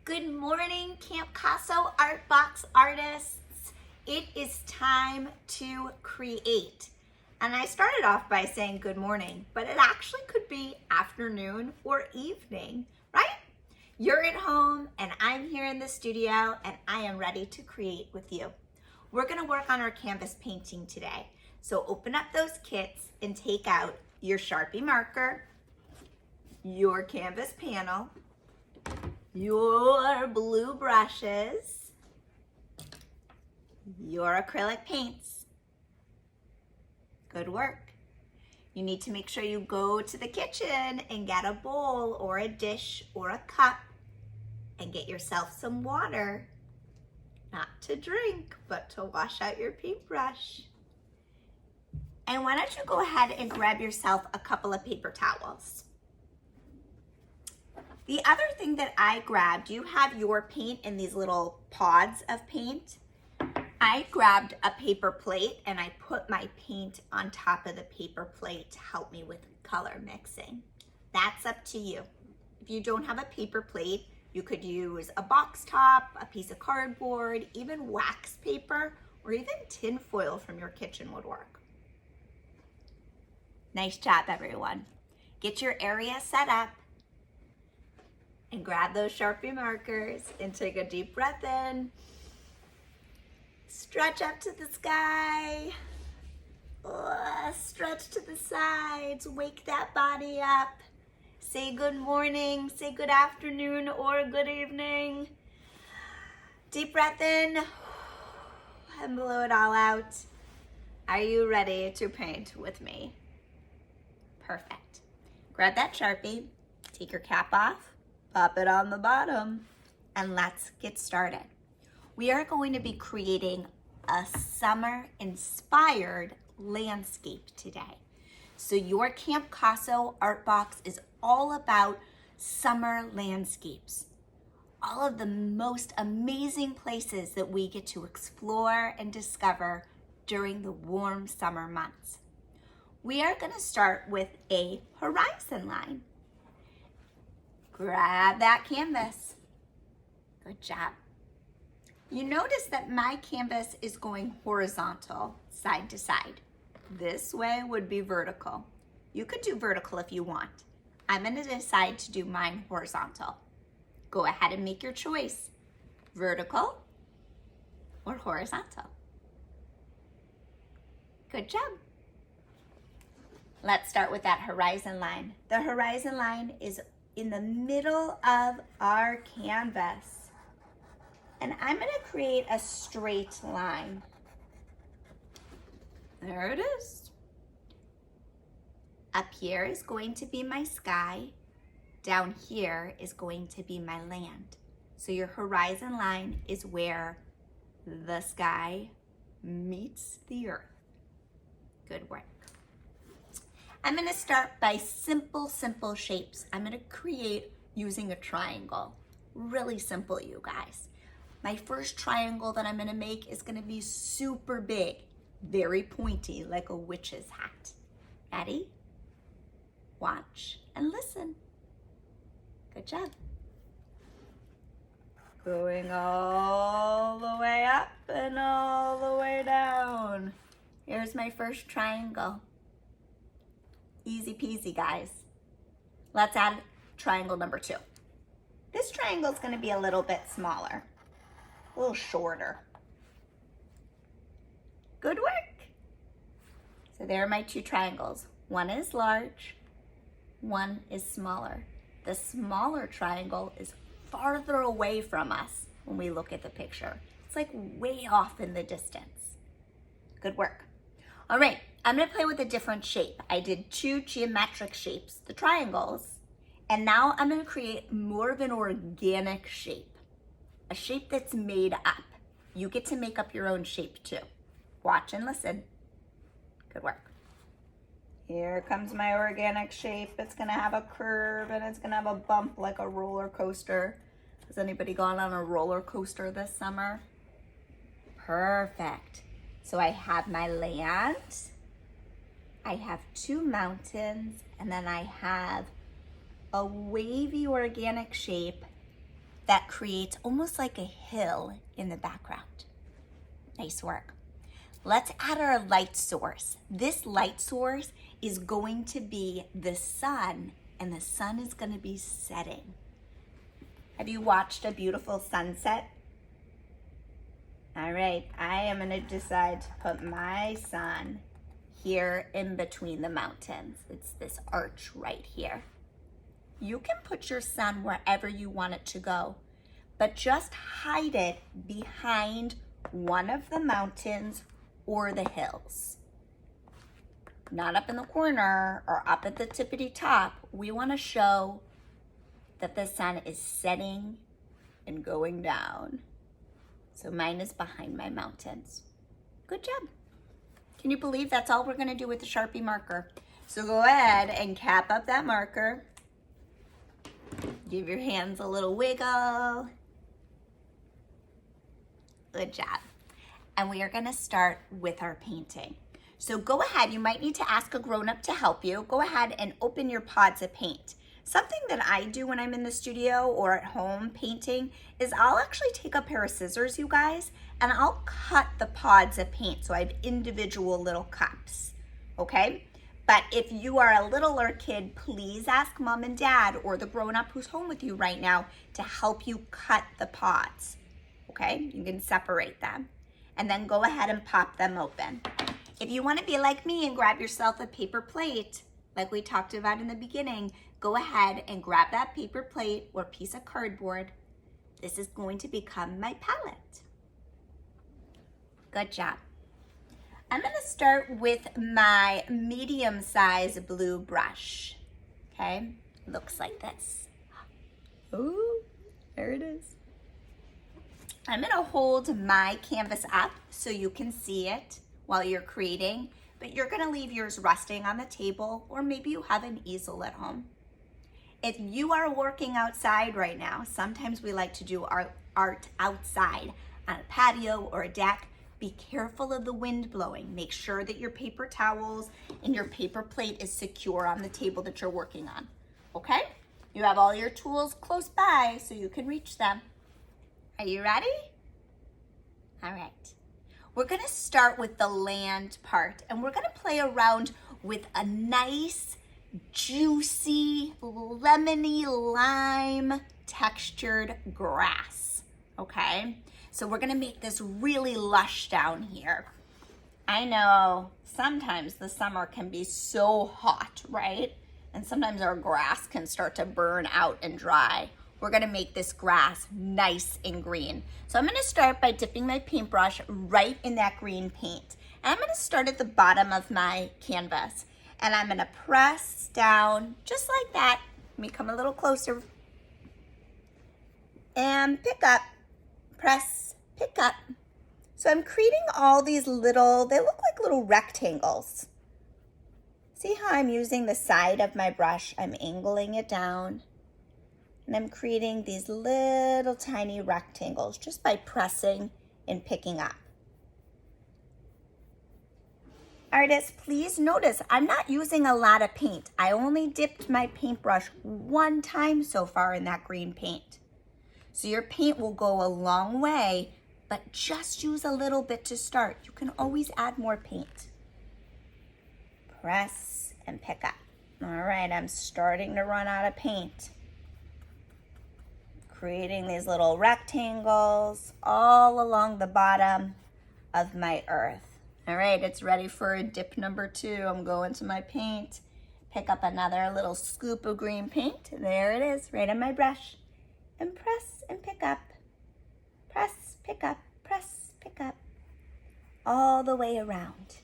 Good morning, Campcasso Art Box artists. It is time to create. And I started off by saying good morning, but it actually could be afternoon or evening, right? You're at home and I'm here in the studio and I am ready to create with you. We're gonna work on our canvas painting today. So open up those kits and take out your Sharpie marker, your canvas panel, your blue brushes, your acrylic paints. Good work. You need to make sure you go to the kitchen and get a bowl or a dish or a cup and get yourself some water, not to drink, but to wash out your paintbrush. And why don't you go ahead and grab yourself a couple of paper towels. The other thing that I grabbed, you have your paint in these little pods of paint. I grabbed a paper plate and I put my paint on top of the paper plate to help me with color mixing. That's up to you. If you don't have a paper plate, you could use a box top, a piece of cardboard, even wax paper, or even tin foil from your kitchen would work. Nice job, everyone. Get your area set up and grab those Sharpie markers and take a deep breath in. Stretch up to the sky. Stretch to the sides. Wake that body up. Say good morning, say good afternoon or good evening. Deep breath in and blow it all out. Are you ready to paint with me? Perfect. Grab that Sharpie, take your cap off, pop it on the bottom, and let's get started. We are going to be creating a summer-inspired landscape today. So your Campcasso Art Box is all about summer landscapes. All of the most amazing places that we get to explore and discover during the warm summer months. We are going to start with a horizon line. Grab that canvas. Good job. You notice that my canvas is going horizontal, side to side. This way would be vertical. You could do vertical if you want. I'm going to decide to do mine horizontal. Go ahead and make your choice. Vertical or horizontal. Good job. Let's start with that horizon line. The horizon line is in the middle of our canvas. And I'm going to create a straight line. There it is. Up here is going to be my sky. Down here is going to be my land. So your horizon line is where the sky meets the earth. Good work. I'm going to start by simple shapes. I'm going to create using a triangle. Really simple, you guys. My first triangle that I'm going to make is going to be super big, very pointy, like a witch's hat. Ready? Watch and listen. Good job. Going all the way up and all the way down. Here's my first triangle. Easy peasy, guys. Let's add triangle number 2. This triangle is going to be a little bit smaller, a little shorter. Good work. So there are my 2 triangles. One is large, one is smaller. The smaller triangle is farther away from us when we look at the picture. It's like way off in the distance. Good work. All right, I'm gonna play with a different shape. I did 2 geometric shapes, the triangles, and now I'm gonna create more of an organic shape, a shape that's made up. You get to make up your own shape too. Watch and listen. Good work. Here comes my organic shape. It's gonna have a curve and it's gonna have a bump like a roller coaster. Has anybody gone on a roller coaster this summer? Perfect. So I have my land, I have 2 mountains, and then I have a wavy organic shape that creates almost like a hill in the background. Nice work. Let's add our light source. This light source is going to be the sun, and the sun is going to be setting. Have you watched a beautiful sunset? All right, I am going to decide to put my sun here in between the mountains. It's this arch right here. You can put your sun wherever you want it to go, but just hide it behind one of the mountains or the hills. Not up in the corner or up at the tippity top. We want to show that the sun is setting and going down. So mine is behind my mountains. Good job. Can you believe that's all we're going to do with the Sharpie marker? So go ahead and cap up that marker. Give your hands a little wiggle. Good job. And we are going to start with our painting. So go ahead, you might need to ask a grown-up to help you. Go ahead and open your pods of paint. Something that I do when I'm in the studio or at home painting is I'll actually take a pair of scissors, you guys, and I'll cut the pods of paint so I have individual little cups, okay? But if you are a littler kid, please ask mom and dad or the grown-up who's home with you right now to help you cut the pods, okay? You can separate them and then go ahead and pop them open. If you want to be like me and grab yourself a paper plate, like we talked about in the beginning, go ahead and grab that paper plate or piece of cardboard. This is going to become my palette. Good job. I'm going to start with my medium-sized blue brush. Okay, looks like this. Oh, there it is. I'm going to hold my canvas up so you can see it while you're creating, but you're going to leave yours resting on the table, or maybe you have an easel at home. If you are working outside right now, sometimes we like to do our art outside on a patio or a deck. Be careful of the wind blowing. Make sure that your paper towels and your paper plate is secure on the table that you're working on, okay? You have all your tools close by so you can reach them. Are you ready? All right. We're gonna start with the land part, and we're gonna play around with a nice, juicy, lemony lime textured grass, okay? So we're gonna make this really lush down here. I know sometimes the summer can be so hot, right? And sometimes our grass can start to burn out and dry. We're gonna make this grass nice and green. So I'm gonna start by dipping my paintbrush right in that green paint. And I'm gonna start at the bottom of my canvas. And I'm gonna press down just like that. Let me come a little closer. And pick up, press, pick up. So I'm creating all these little, they look like little rectangles. See how I'm using the side of my brush? I'm angling it down. And I'm creating these little tiny rectangles just by pressing and picking up. Artists, please notice I'm not using a lot of paint. I only dipped my paintbrush one time so far in that green paint. So your paint will go a long way, but just use a little bit to start. You can always add more paint. Press and pick up. All right, I'm starting to run out of paint. Creating these little rectangles all along the bottom of my earth. All right, it's ready for dip number 2. I'm going to my paint, pick up another little scoop of green paint. There it is, right on my brush. And press and pick up. Press, pick up, press, pick up. All the way around.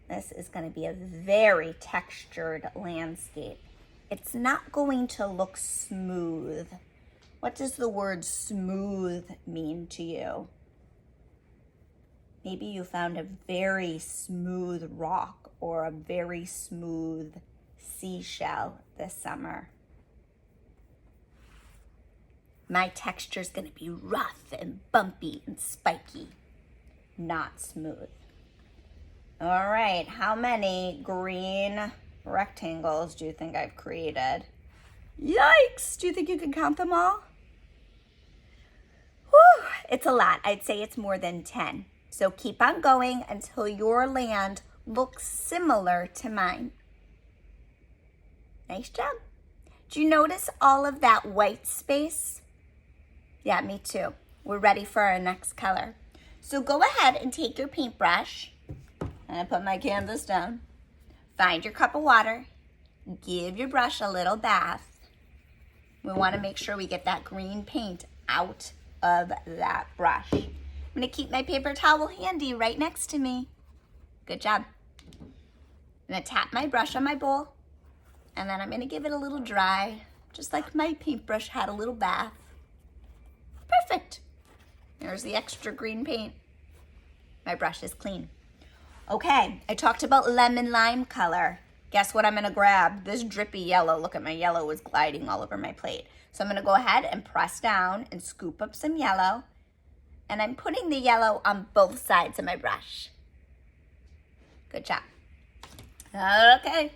This is going to be a very textured landscape. It's not going to look smooth. What does the word smooth mean to you? Maybe you found a very smooth rock or a very smooth seashell this summer. My texture is going to be rough and bumpy and spiky, not smooth. All right, how many green rectangles do you think I've created? Yikes! Do you think you can count them all? Whew, it's a lot. I'd say it's more than 10. So keep on going until your land looks similar to mine. Nice job. Do you notice all of that white space? Yeah, me too. We're ready for our next color. So go ahead and take your paintbrush, and I put my canvas down. Find your cup of water. Give your brush a little bath. We want to make sure we get that green paint out of that brush. I'm going to keep my paper towel handy right next to me. Good job. I'm going to tap my brush on my bowl, and then I'm going to give it a little dry, just like my paintbrush had a little bath. Perfect. There's the extra green paint. My brush is clean. Okay, I talked about lemon lime color. Guess what I'm gonna grab? This drippy yellow. Look at my yellow is gliding all over my plate. So I'm gonna go ahead and press down and scoop up some yellow. And I'm putting the yellow on both sides of my brush. Good job. Okay,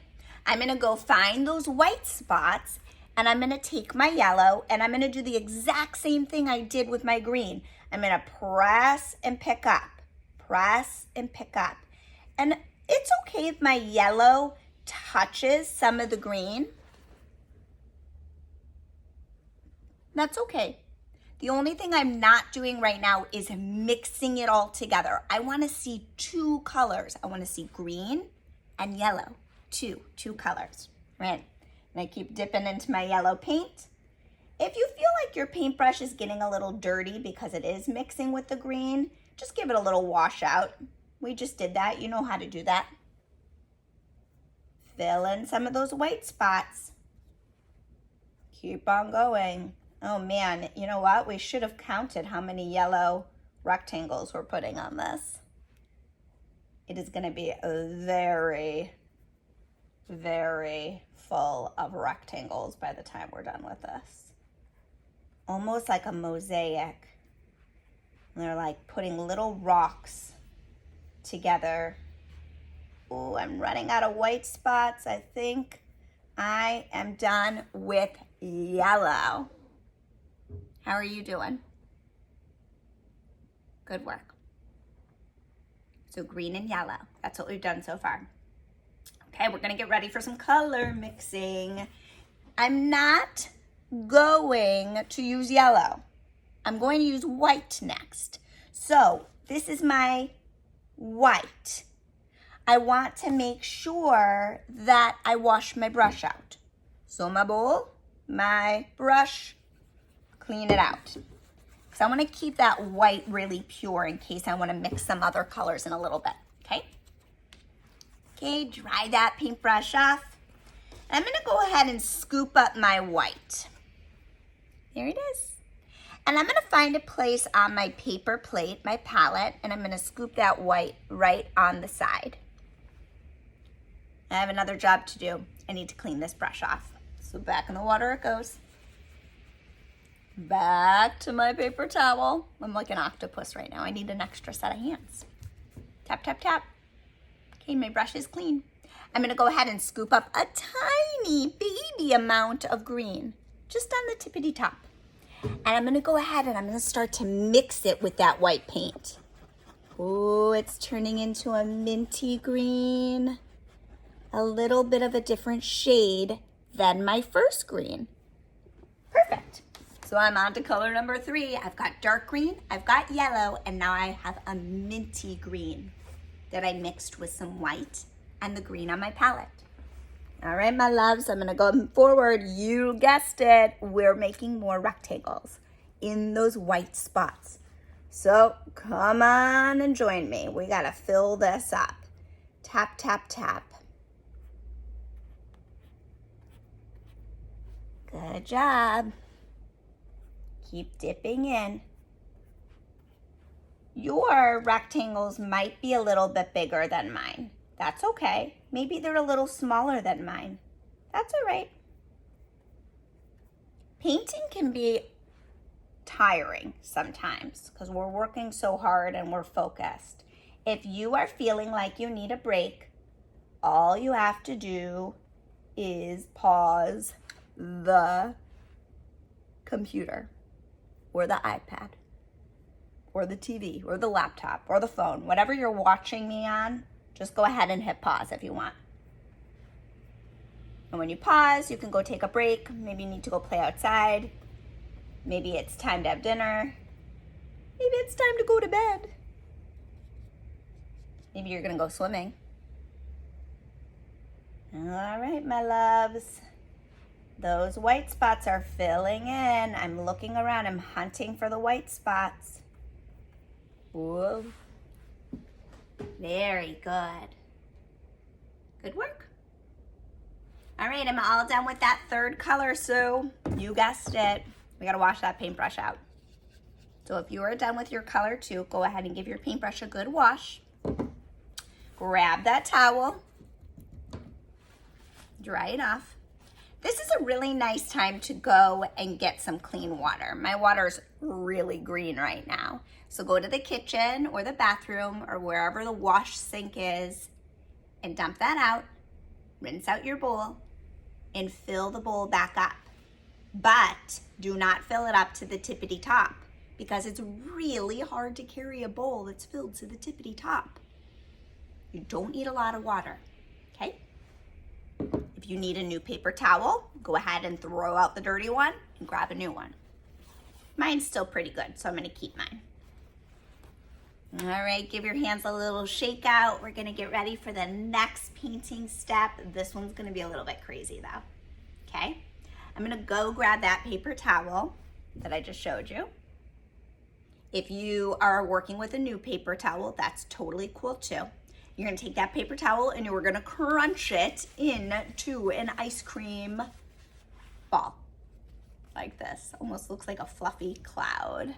I'm gonna go find those white spots, and I'm gonna take my yellow and I'm gonna do the exact same thing I did with my green. I'm gonna press and pick up, press and pick up. And it's okay if my yellow touches some of the green. That's okay. The only thing I'm not doing right now is mixing it all together. I want to see two colors. I want to see green and yellow, two colors, right? And I keep dipping into my yellow paint. If you feel like your paintbrush is getting a little dirty because it is mixing with the green, just give it a little wash out. We just did that. You know how to do that. Fill in some of those white spots. Keep on going. Oh man, you know what? We should have counted how many yellow rectangles we're putting on this. It is going to be very, very full of rectangles by the time we're done with this. Almost like a mosaic. They're like putting little rocks together. Oh, I'm running out of white spots. I think I am done with yellow. How are you doing? Good work. So green and yellow. That's what we've done so far. Okay, we're gonna get ready for some color mixing. I'm not going to use yellow. I'm going to use white next. So this is my white. I want to make sure that I wash my brush out. So my bowl, my brush, clean it out. Because I want to keep that white really pure in case I want to mix some other colors in a little bit, okay? Okay, dry that paintbrush off. I'm going to go ahead and scoop up my white. There it is. And I'm going to find a place on my paper plate, my palette, and I'm going to scoop that white right on the side. I have another job to do. I need to clean this brush off. So back in the water it goes. Back to my paper towel. I'm like an octopus right now. I need an extra set of hands. Tap, tap, tap. Okay, my brush is clean. I'm gonna go ahead and scoop up a tiny baby amount of green, just on the tippity top. And I'm gonna go ahead and I'm gonna start to mix it with that white paint. Oh, it's turning into a minty green. A little bit of a different shade than my first green. Perfect. So I'm on to color number 3. I've got dark green, I've got yellow, and now I have a minty green that I mixed with some white and the green on my palette. All right, my loves, I'm gonna go forward. You guessed it, we're making more rectangles in those white spots. So come on and join me. We gotta fill this up. Tap, tap, tap. Good job. Keep dipping in. Your rectangles might be a little bit bigger than mine. That's okay. Maybe they're a little smaller than mine. That's all right. Painting can be tiring sometimes because we're working so hard and we're focused. If you are feeling like you need a break, all you have to do is pause, the computer or the iPad or the TV or the laptop or the phone, whatever you're watching me on, just go ahead and hit pause if you want. And when you pause, you can go take a break. Maybe you need to go play outside. Maybe it's time to have dinner. Maybe it's time to go to bed. Maybe you're gonna go swimming. All right, my loves. Those white spots are filling in. I'm looking around, I'm hunting for the white spots. Whoa. Very good. Good work. All right, I'm all done with that third color, Sue. You guessed it. We gotta wash that paintbrush out. So if you are done with your color too, go ahead and give your paintbrush a good wash. Grab that towel. Dry it off. This is a really nice time to go and get some clean water. My water's really green right now. So go to the kitchen or the bathroom or wherever the wash sink is and dump that out. Rinse out your bowl and fill the bowl back up. But do not fill it up to the tippity top because it's really hard to carry a bowl that's filled to the tippity top. You don't need a lot of water, okay? If you need a new paper towel, go ahead and throw out the dirty one and grab a new one. Mine's still pretty good, so I'm gonna keep mine. All right, give your hands a little shake out. We're gonna get ready for the next painting step. This one's gonna be a little bit crazy though, okay? I'm gonna go grab that paper towel that I just showed you. If you are working with a new paper towel, that's totally cool too. You're gonna take that paper towel and you're gonna crunch it into an ice cream ball. Like this, almost looks like a fluffy cloud.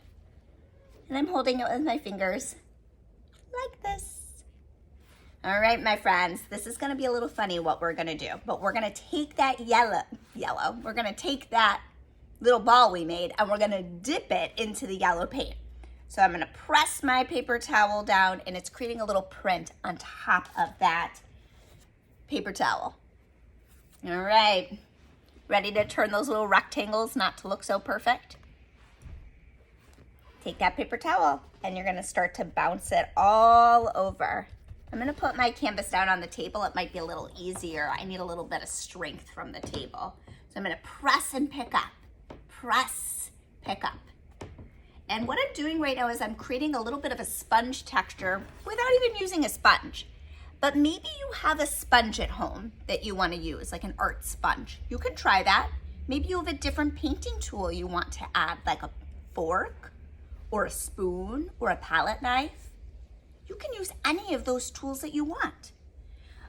And I'm holding it with my fingers like this. All right, my friends, this is gonna be a little funny what we're gonna do, but we're gonna take that yellow, we're gonna take that little ball we made and we're gonna dip it into the yellow paint. So I'm gonna press my paper towel down and it's creating a little print on top of that paper towel. All right, ready to turn those little rectangles not to look so perfect? Take that paper towel and you're gonna start to bounce it all over. I'm gonna put my canvas down on the table. It might be a little easier. I need a little bit of strength from the table. So I'm gonna press and pick up, press, pick up. And what I'm doing right now is I'm creating a little bit of a sponge texture without even using a sponge. But maybe you have a sponge at home that you wanna use, like an art sponge. You can try that. Maybe you have a different painting tool you want to add, like a fork or a spoon or a palette knife. You can use any of those tools that you want.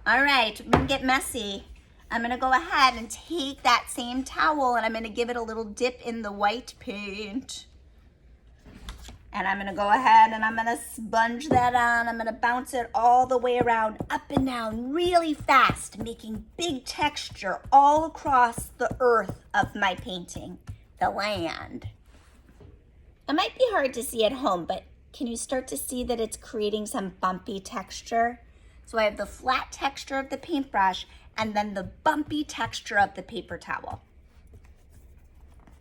All right, I'm gonna get messy. I'm gonna go ahead and take that same towel and I'm gonna give it a little dip in the white paint. And I'm gonna go ahead and I'm gonna sponge that on. I'm gonna bounce it all the way around, up and down really fast, making big texture all across the earth of my painting, the land. It might be hard to see at home, but can you start to see that it's creating some bumpy texture? So I have the flat texture of the paintbrush and then the bumpy texture of the paper towel.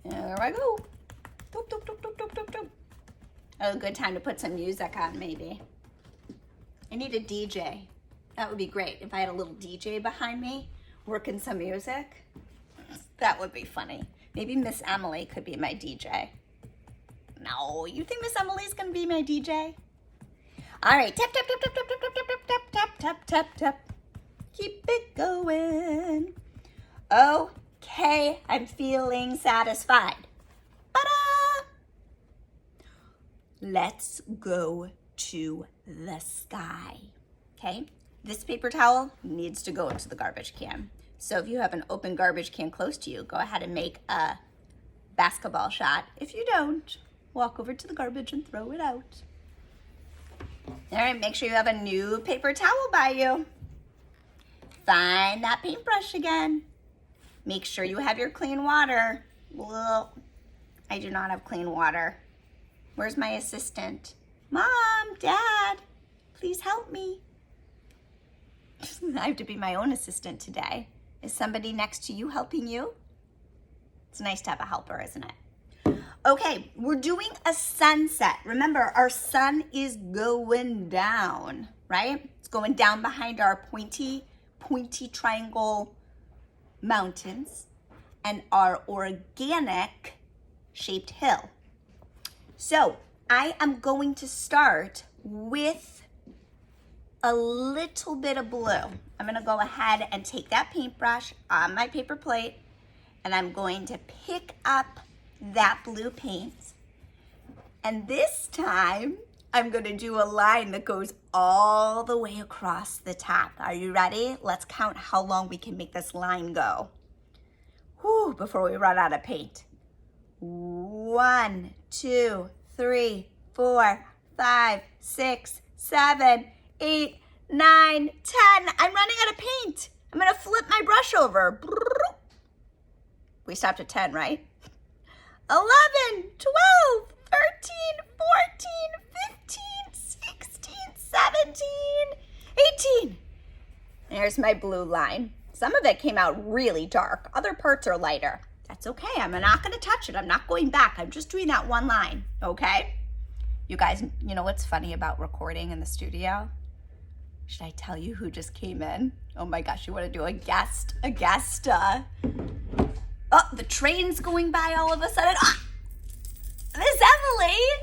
There I go. Doop, doop, doop, doop, doop, doop, doop. A good time to put some music on, maybe. I need a DJ. That would be great if I had a little DJ behind me working some music. That would be funny. Maybe Miss Emily could be my DJ. No, you think Miss Emily's gonna be my DJ? All right, tap, tap, tap, tap, tap, tap, tap, tap, tap, tap, tap, tap. Keep it going. Okay, I'm feeling satisfied. Ta-da! Let's go to the sky, okay? This paper towel needs to go into the garbage can. So if you have an open garbage can close to you, go ahead and make a basketball shot. If you don't, walk over to the garbage and throw it out. All right, make sure you have a new paper towel by you. Find that paintbrush again. Make sure you have your clean water. Well, I do not have clean water. Where's my assistant? Mom, Dad, please help me. I have to be my own assistant today. Is somebody next to you helping you? It's nice to have a helper, isn't it? Okay, we're doing a sunset. Remember, our sun is going down, right? It's going down behind our pointy triangle mountains and our organic shaped hill. So I am going to start with a little bit of blue. I'm gonna go ahead and take that paintbrush on my paper plate, and I'm going to pick up that blue paint. And this time, I'm gonna do a line that goes all the way across the top. Are you ready? Let's count how long we can make this line go. Whew, before we run out of paint. 1, 2, 3, 4, 5, 6, 7, 8, 9, 10. I'm running out of paint. I'm gonna flip my brush over. We stopped at 10, right? 11, 12, 13, 14, 15, 16, 17, 18. There's my blue line. Some of it came out really dark. Other parts are lighter. That's okay. I'm not going to touch it. I'm not going back. I'm just doing that one line, okay? You guys, you know what's funny about recording in the studio? Should I tell you who just came in? Oh my gosh, you want to do a guest, oh, the train's going by all of a sudden. Ah!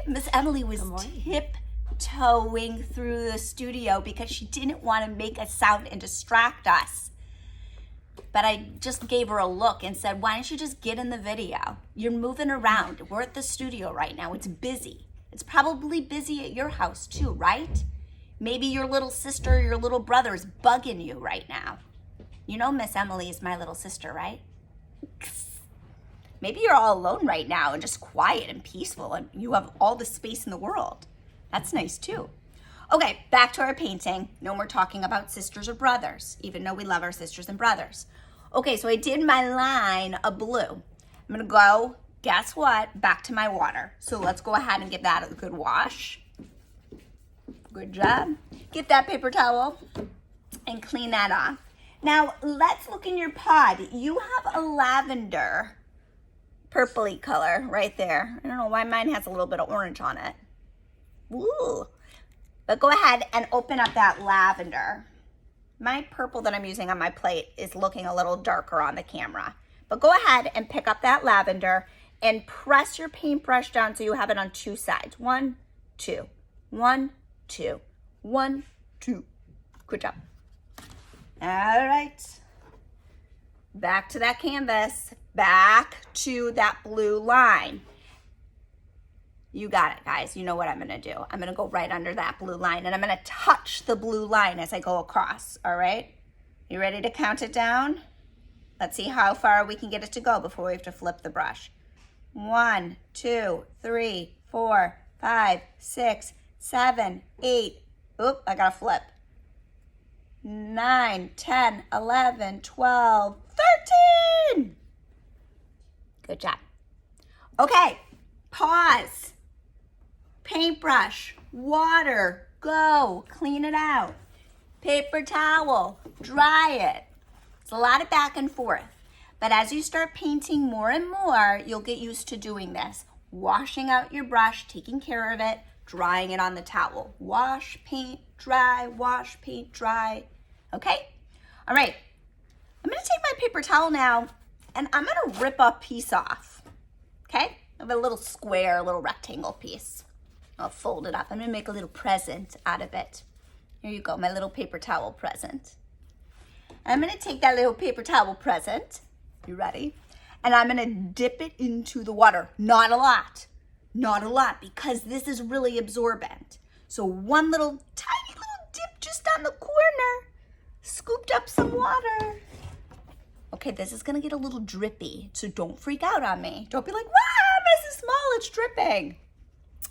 Miss Emily was tiptoeing through the studio because she didn't want to make a sound and distract us. But I just gave her a look and said, why don't you just get in the video? You're moving around. We're at the studio right now. It's busy. It's probably busy at your house too, right? Maybe your little sister or your little brother is bugging you right now. You know Miss Emily is my little sister, right? Maybe you're all alone right now and just quiet and peaceful and you have all the space in the world. That's nice too. Okay, back to our painting. No more talking about sisters or brothers, even though we love our sisters and brothers. Okay, so I did my line of blue. I'm gonna go, guess what, back to my water. So let's go ahead and give that a good wash. Good job. Get that paper towel and clean that off. Now, let's look in your pod. You have a lavender purpley color right there. I don't know why mine has a little bit of orange on it. Ooh. But go ahead and open up that lavender. My purple that I'm using on my plate is looking a little darker on the camera. But go ahead and pick up that lavender and press your paintbrush down so you have it on two sides. 1, 2, 1, 2, 1, 2. Good job. All right. Back to that canvas. Back to that blue line. You got it, guys. You know what I'm gonna do. I'm gonna go right under that blue line and I'm gonna touch the blue line as I go across, all right? You ready to count it down? Let's see how far we can get it to go before we have to flip the brush. 1, 2, 3, 4, 5, 6, 7, 8. Oop, I gotta flip. 9, 10, 11, 12, 13. Good job. Okay, pause. Paintbrush, water, go, clean it out. Paper towel, dry it. It's a lot of back and forth. But as you start painting more and more, you'll get used to doing this. Washing out your brush, taking care of it, drying it on the towel. Wash, paint, dry, wash, paint, dry. Okay? All right. I'm gonna take my paper towel now and I'm gonna rip a piece off. Okay? I have a little square, a little rectangle piece. I'll fold it up. I'm gonna make a little present out of it. Here you go, my little paper towel present. I'm gonna take that little paper towel present, you ready? And I'm gonna dip it into the water. Not a lot, because this is really absorbent. So one little tiny little dip just on the corner, scooped up some water. Okay, this is gonna get a little drippy, so don't freak out on me. Don't be like, wow, this is small, it's dripping.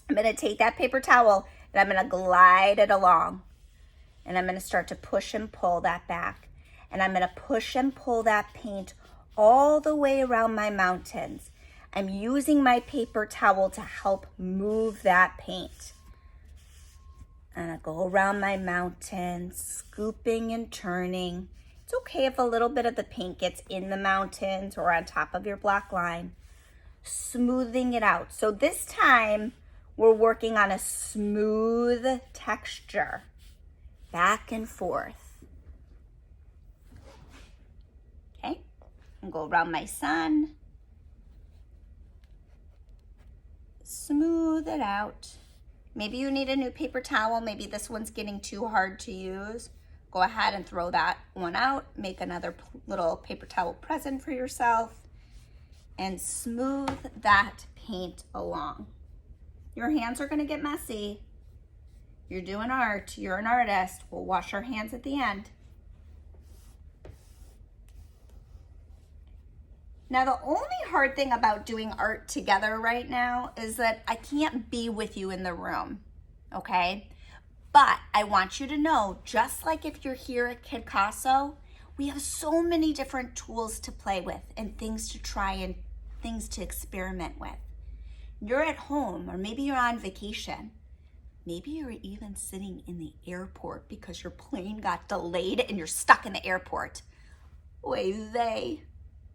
I'm gonna take that paper towel and I'm gonna glide it along. And I'm gonna start to push and pull that back. And I'm gonna push and pull that paint all the way around my mountains. I'm using my paper towel to help move that paint. And I go around my mountains, scooping and turning, It's okay if a little bit of the paint gets in the mountains or on top of your black line. Smoothing it out. So this time we're working on a smooth texture, back and forth. Okay, and go around my sun. Smooth it out. Maybe you need a new paper towel. Maybe this one's getting too hard to use. Go ahead and throw that one out. Make another little paper towel present for yourself and smooth that paint along. Your hands are gonna get messy. You're doing art, you're an artist. We'll wash our hands at the end. Now, the only hard thing about doing art together right now is that I can't be with you in the room, okay? But I want you to know, just like if you're here at Campcasso, we have so many different tools to play with and things to try and things to experiment with. You're at home, or maybe you're on vacation. Maybe you're even sitting in the airport because your plane got delayed and you're stuck in the airport. Oy vey.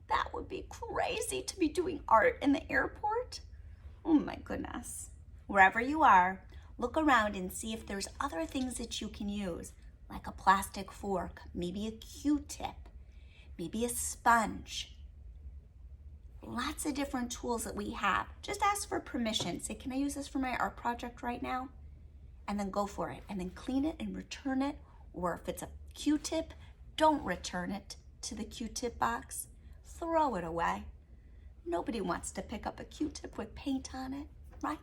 That would be crazy to be doing art in the airport. Oh my goodness. Wherever you are, look around and see if there's other things that you can use, like a plastic fork, maybe a Q-tip, maybe a sponge. Lots of different tools that we have. Just ask for permission. Say, can I use this for my art project right now? And then go for it. And then clean it and return it. Or if it's a Q-tip, don't return it to the Q-tip box. Throw it away. Nobody wants to pick up a Q-tip with paint on it, right?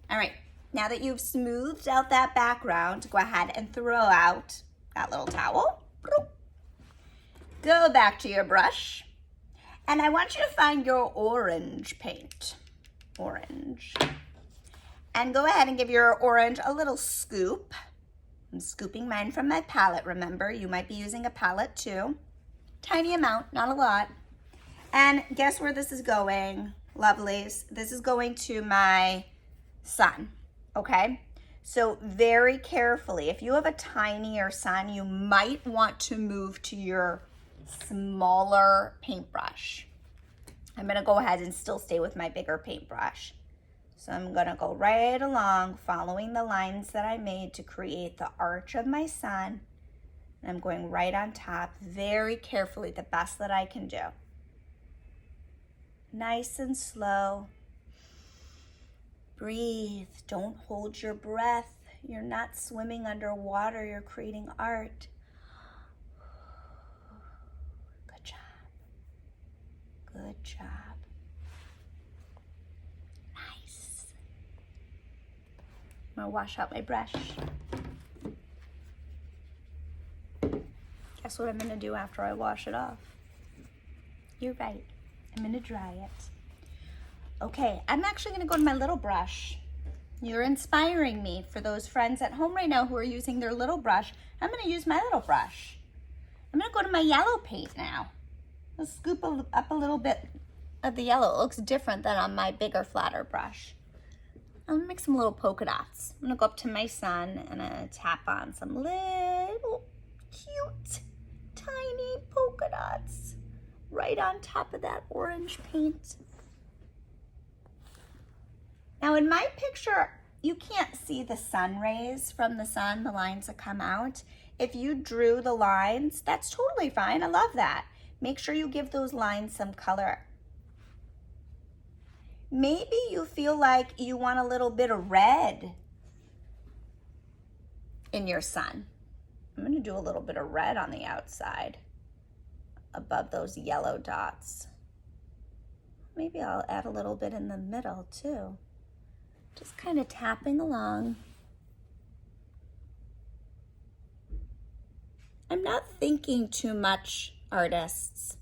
All right, now that you've smoothed out that background, go ahead and throw out that little towel. Go back to your brush, and I want you to find your orange paint. Orange. And go ahead and give your orange a little scoop. I'm scooping mine from my palette, remember. You might be using a palette too. Tiny amount, not a lot. And guess where this is going, lovelies? This is going to my sun, okay? So very carefully, if you have a tinier sun, you might want to move to your smaller paintbrush. I'm gonna go ahead and still stay with my bigger paintbrush. So I'm gonna go right along, following the lines that I made to create the arch of my sun. And I'm going right on top, very carefully, the best that I can do. Nice and slow. Breathe, don't hold your breath. You're not swimming underwater, you're creating art. Good job. Good job. Nice. I'm gonna wash out my brush. Guess what I'm gonna do after I wash it off? You're right, I'm gonna dry it. Okay, I'm actually gonna go to my little brush. You're inspiring me. For those friends at home right now who are using their little brush, I'm gonna use my little brush. I'm gonna go to my yellow paint now. Let's scoop up a little bit of the yellow. It looks different than on my bigger, flatter brush. I'm gonna make some little polka dots. I'm gonna go up to my sun and I'm gonna tap on some little cute tiny polka dots right on top of that orange paint. Now in my picture, you can't see the sun rays from the sun, the lines that come out. If you drew the lines, that's totally fine. I love that. Make sure you give those lines some color. Maybe you feel like you want a little bit of red in your sun. I'm gonna do a little bit of red on the outside above those yellow dots. Maybe I'll add a little bit in the middle too. Just kind of tapping along. I'm not thinking too much, artists.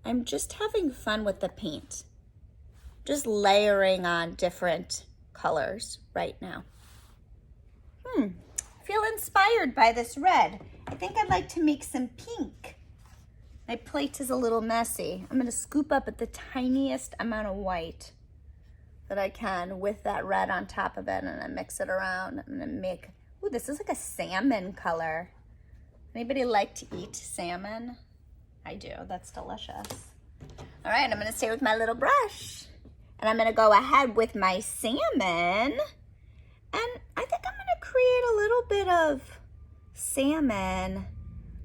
I'm just having fun with the paint. Just layering on different colors right now. Feel inspired by this red. I think I'd like to make some pink. My plate is a little messy. I'm gonna scoop up at the tiniest amount of white that I can with that red on top of it, and then mix it around. I'm gonna make, ooh, this is like a salmon color. Anybody like to eat salmon? I do, that's delicious. All right, I'm gonna stay with my little brush. And I'm gonna go ahead with my salmon. And I think I'm gonna create a little bit of salmon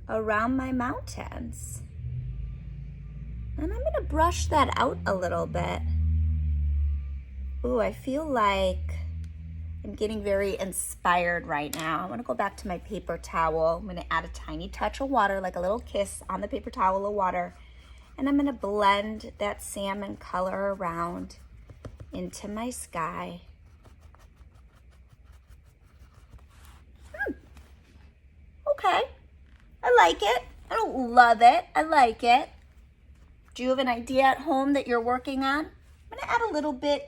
around my mountains. And I'm gonna brush that out a little bit. Ooh, I feel like I'm getting very inspired right now. I'm gonna go back to my paper towel. I'm gonna add a tiny touch of water, like a little kiss on the paper towel of water. And I'm gonna blend that salmon color around into my sky. Okay, I like it. I don't love it, I like it. Do you have an idea at home that you're working on? I'm gonna add a little bit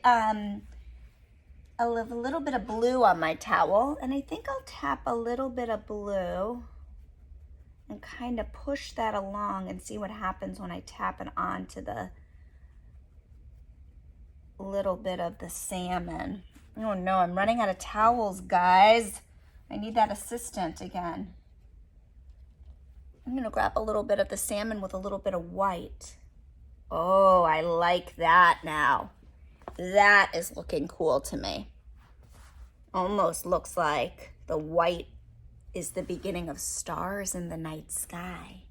of blue on my towel, and I think I'll tap a little bit of blue and kind of push that along and see what happens when I tap it onto the little bit of the salmon. Oh no, I'm running out of towels, guys. I need that assistant again. I'm gonna grab a little bit of the salmon with a little bit of white. Oh, I like that now. That is looking cool to me. Almost looks like the white is the beginning of stars in the night sky.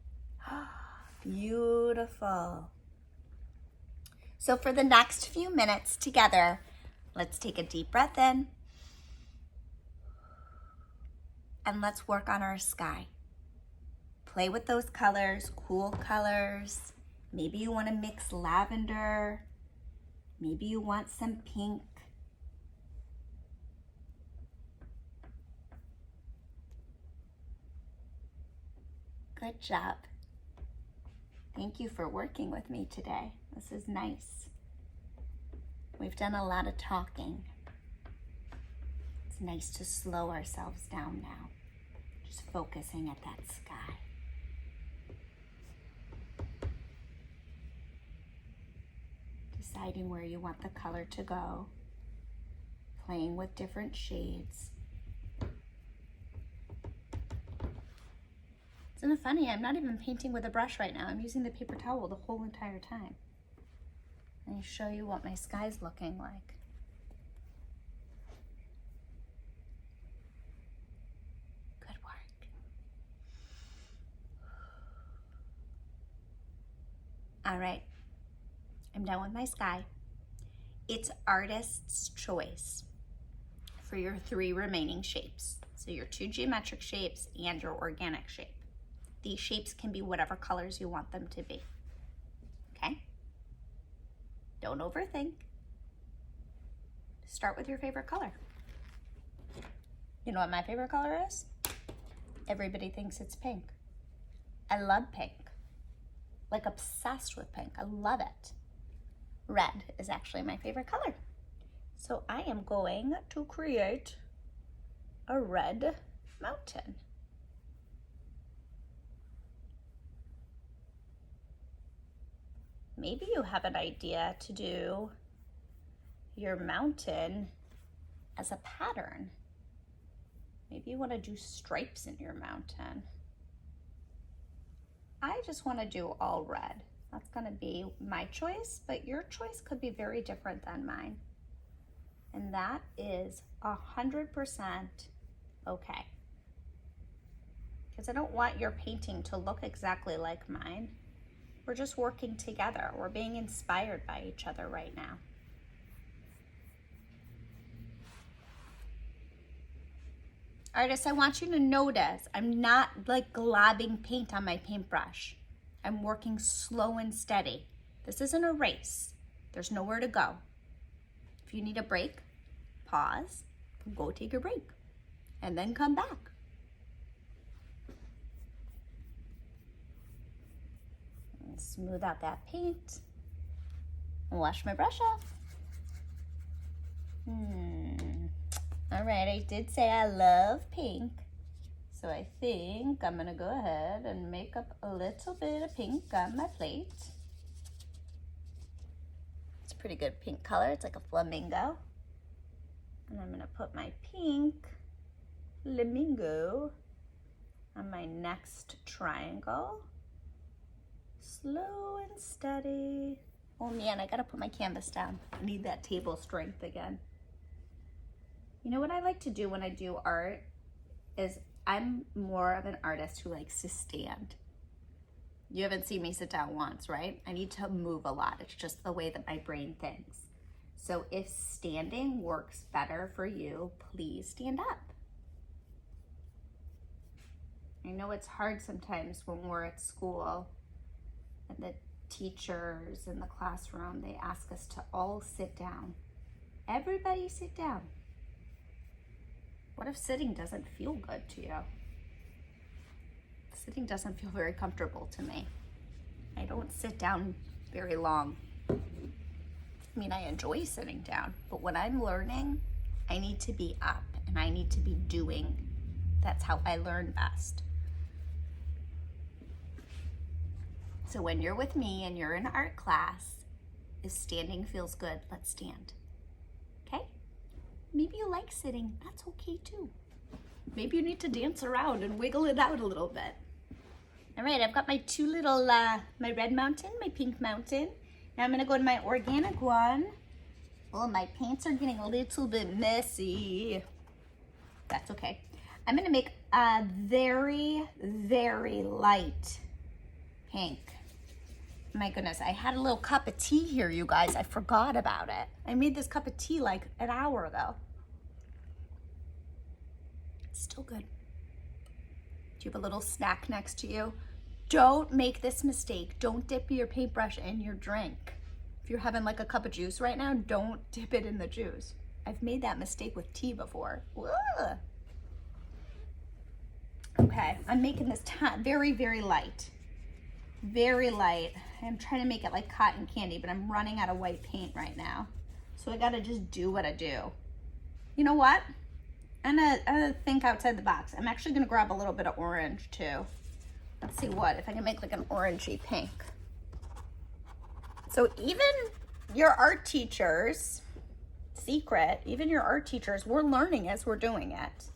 Beautiful. So for the next few minutes together, let's take a deep breath in and let's work on our sky. Play with those colors, cool colors. Maybe you want to mix lavender. Maybe you want some pink. Good job. Thank you for working with me today. This is nice. We've done a lot of talking. It's nice to slow ourselves down now. Just focusing at that sky. Deciding where you want the color to go. Playing with different shades. Isn't it funny? I'm not even painting with a brush right now. I'm using the paper towel the whole entire time. Let me show you what my sky's looking like. Good work. All right, I'm done with my sky. It's artist's choice for your 3 remaining shapes. So your 2 geometric shapes and your organic shape. These shapes can be whatever colors you want them to be, okay? Don't overthink. Start with your favorite color. You know what my favorite color is? Everybody thinks it's pink. I love pink, like obsessed with pink. I love it. Red is actually my favorite color. So I am going to create a red mountain. Maybe you have an idea to do your mountain as a pattern. Maybe you want to do stripes in your mountain. I just want to do all red. That's going to be my choice, but your choice could be very different than mine. And that is 100% okay. Because I don't want your painting to look exactly like mine. We're just working together. We're being inspired by each other right now. Artists, I want you to notice I'm not like globbing paint on my paintbrush. I'm working slow and steady. This isn't a race. There's nowhere to go. If you need a break, pause, go take a break, and then come back. Smooth out that paint and wash my brush off. All right, I did say I love pink, so I think I'm gonna go ahead and make up a little bit of pink on my plate. It's a pretty good pink color. It's like a flamingo. And I'm gonna put my pink flamingo on my next triangle. Slow and steady. Oh man, I gotta put my canvas down. I need that table strength again. You know what I like to do when I do art is I'm more of an artist who likes to stand. You haven't seen me sit down once, right? I need to move a lot. It's just the way that my brain thinks. So if standing works better for you, please stand up. I know it's hard sometimes when we're at school and the teachers in the classroom, they ask us to all sit down. Everybody sit down. What if sitting doesn't feel good to you? Sitting doesn't feel very comfortable to me. I don't sit down very long. I mean, I enjoy sitting down, but when I'm learning, I need to be up and I need to be doing. That's how I learn best. So when you're with me and you're in art class, if standing feels good, let's stand. Okay? Maybe you like sitting, that's okay too. Maybe you need to dance around and wiggle it out a little bit. All right, I've got my two little, my red mountain, my pink mountain. Now I'm gonna go to my organic one. Oh, my paints are getting a little bit messy. That's okay. I'm gonna make a very, very light pink. My goodness, I had a little cup of tea here, you guys. I forgot about it. I made this cup of tea like an hour ago. It's still good. Do you have a little snack next to you? Don't make this mistake. Don't dip your paintbrush in your drink. If you're having like a cup of juice right now, don't dip it in the juice. I've made that mistake with tea before. Ugh. Okay, I'm making this very, very light. Very light. I'm trying to make it like cotton candy, but I'm running out of white paint right now. So I gotta just do what I do. You know what? I'm gonna think outside the box. I'm actually gonna grab a little bit of orange too. Let's see if I can make like an orangey pink. So even your art teachers, even your art teachers, we're learning as we're doing it.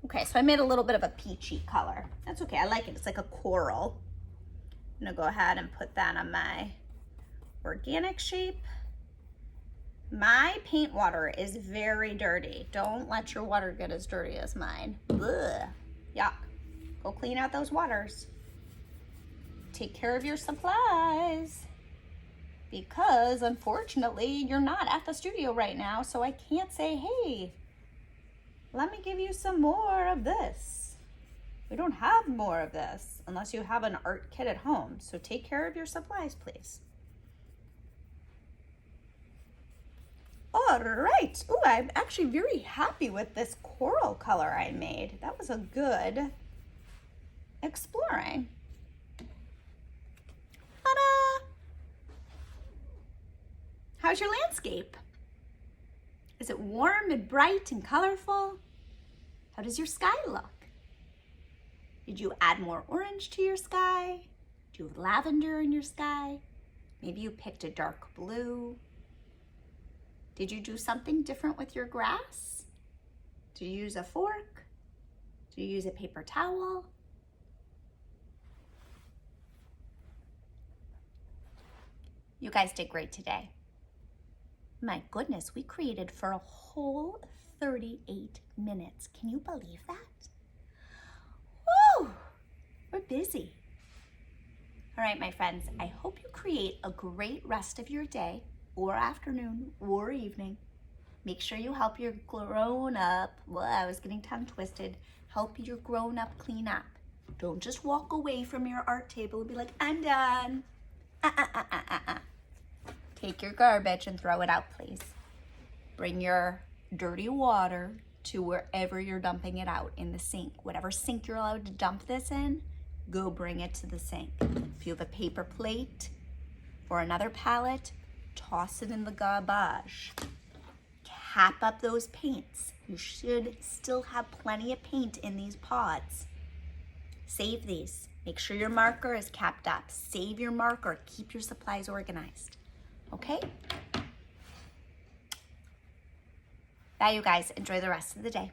Okay, so I made a little bit of a peachy color. That's okay, I like it. It's like a coral. I'm gonna go ahead and put that on my organic shape. My paint water is very dirty. Don't let your water get as dirty as mine. Ugh, yuck. Go clean out those waters. Take care of your supplies. Because unfortunately, you're not at the studio right now, so I can't say, hey, let me give you some more of this. We don't have more of this unless you have an art kit at home. So take care of your supplies, please. All right. Oh, I'm actually very happy with this coral color I made. That was a good exploring. Ta-da! How's your landscape? Is it warm and bright and colorful? How does your sky look? Did you add more orange to your sky? Do you have lavender in your sky? Maybe you picked a dark blue. Did you do something different with your grass? Did you use a fork? Did you use a paper towel? You guys did great today. My goodness, we created for a whole 38 minutes. Can you believe that? Woo! We're busy. All right, my friends, I hope you create a great rest of your day or afternoon or evening. Make sure you help your grown-up, well, I was getting tongue twisted, help your grown-up clean up. Don't just walk away from your art table and be like, I'm done. Take your garbage and throw it out, please. Bring your dirty water to wherever you're dumping it out, in the sink. Whatever sink you're allowed to dump this in, go bring it to the sink. If you have a paper plate or another palette, toss it in the garbage. Cap up those paints. You should still have plenty of paint in these pods. Save these. Make sure your marker is capped up. Save your marker. Keep your supplies organized. Okay? Bye, you guys. Enjoy the rest of the day.